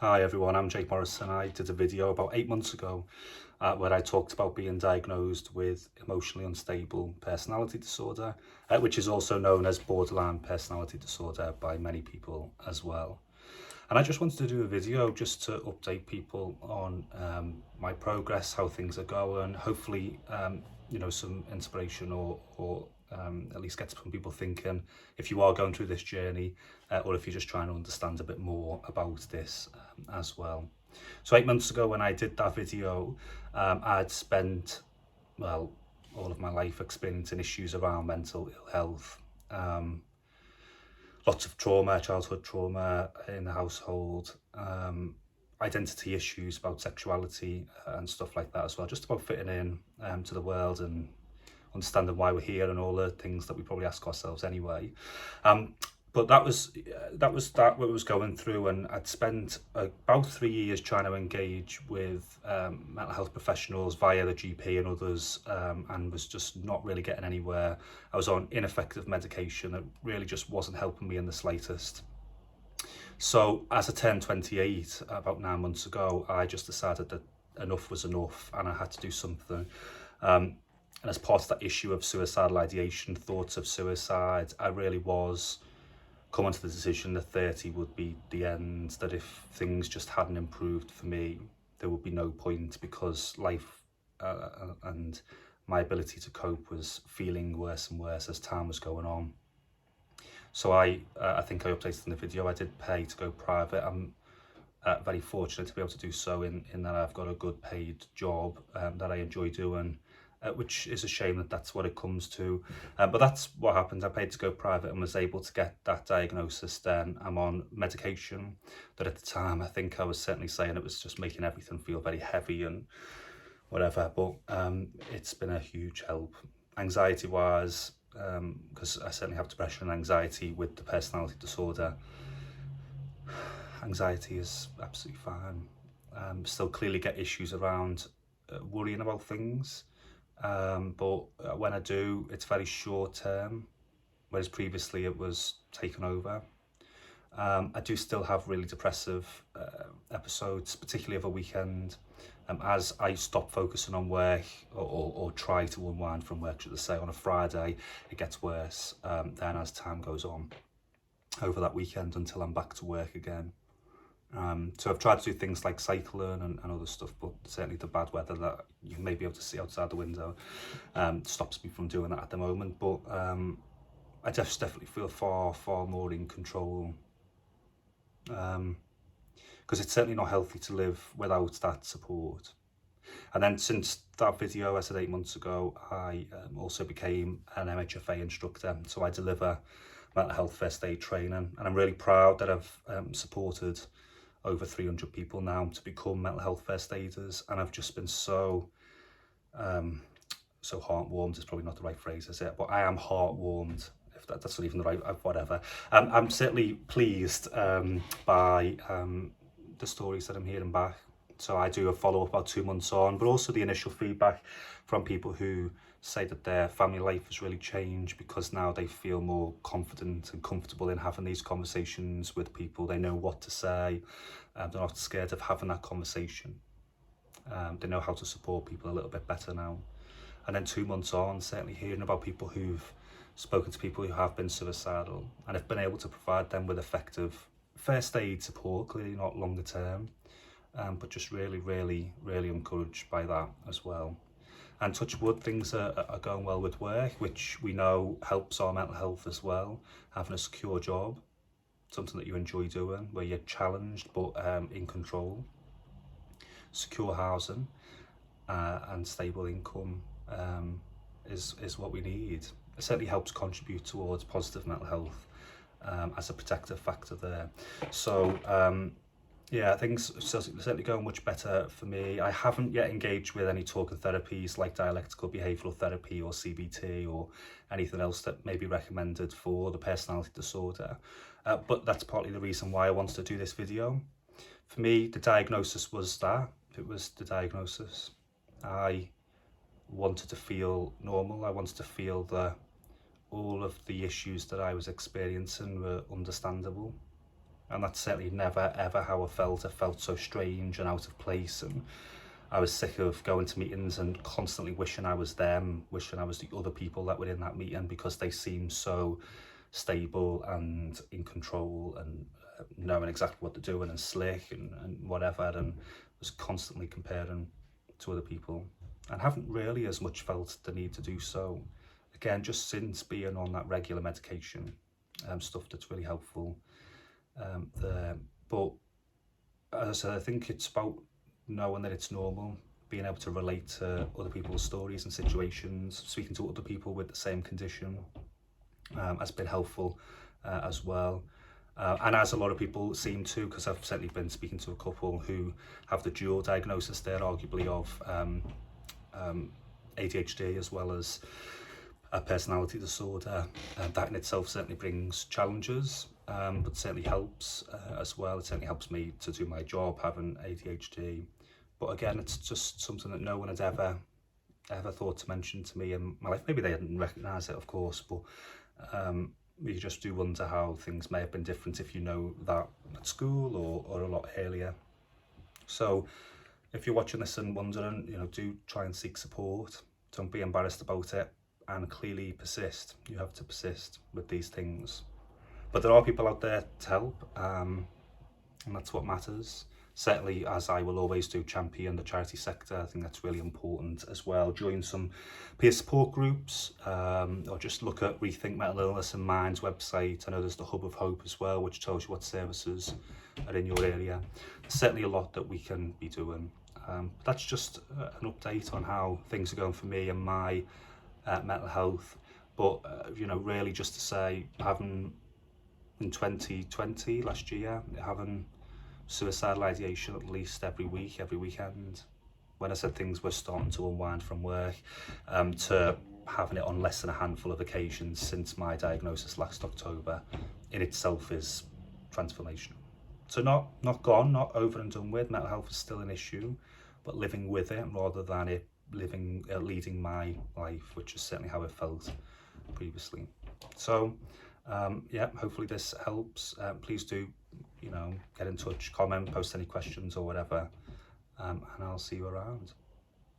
Hi everyone, I'm Jake Morrison. I did a video about 8 months ago where I talked about being diagnosed with emotionally unstable personality disorder, which is also known as borderline personality disorder by many people as well. And I just wanted to do a video just to update people on my progress, how things are going, hopefully some inspiration or at least get some people thinking if you are going through this journey or if you're just trying to understand a bit more about this as well. So 8 months ago when I did that video, I'd spent, well, all of my life experiencing issues around mental ill health. Lots of trauma, childhood trauma in the household, identity issues about sexuality and stuff like that as well, just about fitting in to the world and understanding why we're here and all the things that we probably ask ourselves anyway. But that what I was going through, and I'd spent about 3 years trying to engage with mental health professionals via the GP and others, and was just not really getting anywhere. I was on ineffective medication that really just wasn't helping me in the slightest. So as I turned 28 about 9 months ago, I just decided that enough was enough and I had to do something. And as part of that issue of suicidal ideation, thoughts of suicide, I really was coming to the decision that 30 would be the end, that if things just hadn't improved for me, there would be no point, because life and my ability to cope was feeling worse and worse as time was going on. So I think I updated in the video, I did pay to go private. I'm very fortunate to be able to do so in that I've got a good paid job that I enjoy doing, which is a shame that that's what it comes to. But that's what happened. I paid to go private and was able to get that diagnosis then. I'm on medication that at the time I think I was certainly saying it was just making everything feel very heavy and whatever, but it's been a huge help. Anxiety wise, because I certainly have depression and anxiety with the personality disorder. Anxiety is absolutely fine. Still clearly get issues around worrying about things, but when I do, it's very short term, whereas previously it was taken over. I do still have really depressive episodes, particularly over weekend. As I stop focusing on work or try to unwind from work, should I say, on a Friday, it gets worse then as time goes on over that weekend until I'm back to work again. So I've tried to do things like cycling and other stuff, but certainly the bad weather that you may be able to see outside the window stops me from doing that at the moment. But I just definitely feel far more in control, because it's certainly not healthy to live without that support. And then since that video I said 8 months ago, I also became an MHFA instructor. So I deliver mental health first aid training, and I'm really proud that I've supported over 300 people now to become mental health first aiders, and I've just been so heartwarmed is probably not the right phrase, is it? But I am heartwarmed, if that's not even the right, whatever. I'm certainly pleased by the stories that I'm hearing back. So I do a follow-up about 2 months on, but also the initial feedback from people who say that their family life has really changed because now they feel more confident and comfortable in having these conversations with people. They know what to say. They're not scared of having that conversation. They know how to support people a little bit better now. And then 2 months on, certainly hearing about people who've spoken to people who have been suicidal and have been able to provide them with effective first aid support, clearly not longer term, but just really encouraged by that as well. And touch wood, things are going well with work, which we know helps our mental health as well. Having a secure job, something that you enjoy doing, where you're challenged but in control. Secure housing and stable income is what we need. It certainly helps contribute towards positive mental health as a protective factor there. So yeah, things certainly going much better for me. I haven't yet engaged with any talking therapies like dialectical behavioural therapy or CBT or anything else that may be recommended for the personality disorder. But that's partly the reason why I wanted to do this video. For me, the diagnosis was that. It was the diagnosis. I wanted to feel normal. I wanted to feel that all of the issues that I was experiencing were understandable. and that's certainly never ever how I felt. I felt so strange and out of place, and I was sick of going to meetings and constantly wishing I was them, wishing I was the other people that were in that meeting, because they seemed so stable and in control and knowing exactly what they're doing and slick and whatever, and was constantly comparing to other people, and haven't really as much felt the need to do so again, just since being on that regular medication, stuff that's really helpful there. But as I said, I think it's about knowing that it's normal, being able to relate to other people's stories and situations, speaking to other people with the same condition has been helpful as well. And as a lot of people seem to, because I've certainly been speaking to a couple who have the dual diagnosis there, arguably of ADHD as well as a personality disorder. That in itself certainly brings challenges, but certainly helps as well. It certainly helps me to do my job, having ADHD. But again, it's just something that no one had ever thought to mention to me in my life. Maybe they didn't recognise it, of course, but you just do wonder how things may have been different if you know that at school or a lot earlier. So if you're watching this and wondering, do try and seek support. Don't be embarrassed about it, and clearly persist. You have to persist with these things. But there are people out there to help, and that's what matters. Certainly, as I will always do, champion the charity sector. I think that's really important as well. Join some peer support groups, or just look at Rethink Mental Illness and Mind's website. I know there's the Hub of Hope as well, which tells you what services are in your area. There's certainly a lot that we can be doing. That's just an update on how things are going for me and my mental health. But really just to say, having in 2020 last year, having suicidal ideation at least every week, every weekend. When I said things were starting to unwind from work, to having it on less than a handful of occasions since my diagnosis last October, in itself is transformational. So not gone, not over and done with. Mental health is still an issue, but living with it rather than it leading my life, which is certainly how it felt previously. So hopefully this helps. Please do get in touch, comment, post any questions or whatever, and I'll see you around.